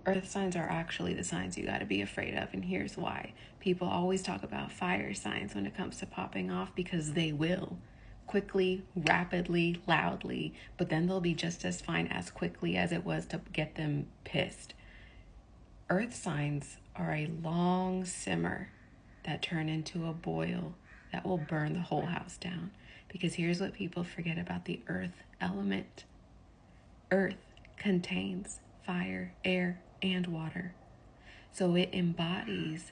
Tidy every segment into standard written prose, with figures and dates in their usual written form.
Earth signs are actually the signs you got to be afraid of, and here's why. People always talk about fire signs when it comes to popping off, because they will. Quickly, rapidly, loudly, but then they'll be just as fine as quickly as it was to get them pissed. Earth signs are a long simmer that turn into a boil that will burn the whole house down. Because here's what people forget about the earth element. Earth contains fire, air, and water. So it embodies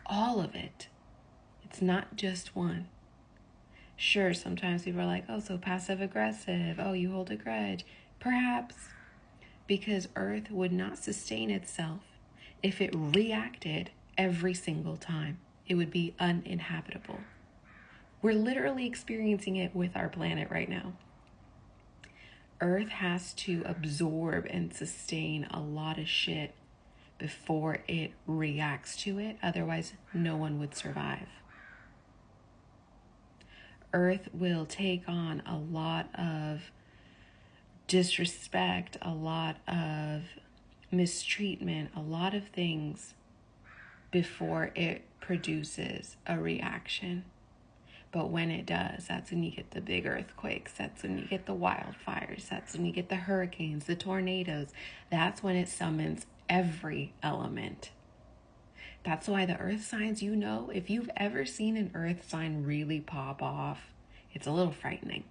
all of it. It's not just one. Sure, sometimes people are like, oh, so passive aggressive. Oh, you hold a grudge. Perhaps, because Earth would not sustain itself if it reacted every single time. It would be uninhabitable. We're literally experiencing it with our planet right now. Earth has to absorb and sustain a lot of shit before it reacts to it. Otherwise, no one would survive. Earth will take on a lot of disrespect, a lot of mistreatment, a lot of things before it produces a reaction. But when it does, that's when you get the big earthquakes. That's when you get the wildfires. That's when you get the hurricanes, the tornadoes. That's when it summons every element. That's why the earth signs, if you've ever seen an earth sign really pop off, it's a little frightening.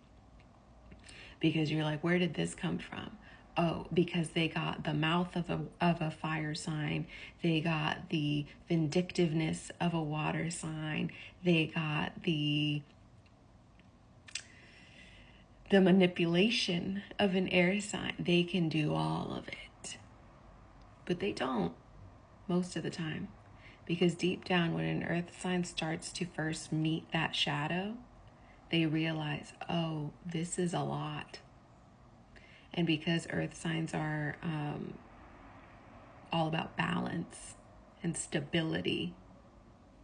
Because you're like, where did this come from? Oh, because they got the mouth of a fire sign. They got the vindictiveness of a water sign. They got the manipulation of an air sign. They can do all of it. But they don't most of the time. Because deep down, when an earth sign starts to first meet that shadow, they realize, oh, this is a lot. And because earth signs are all about balance and stability,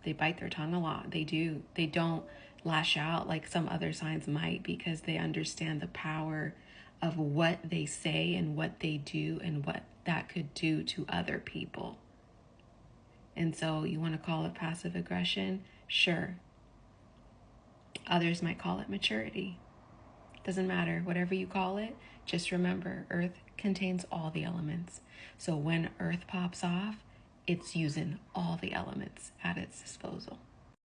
they bite their tongue a lot. They do. They don't lash out like some other signs might, because they understand the power of what they say and what they do and what that could do to other people. And so you want to call it passive aggression? Sure. Others might call it maturity. Doesn't matter. Whatever you call it, just remember, Earth contains all the elements. So when Earth pops off, it's using all the elements at its disposal.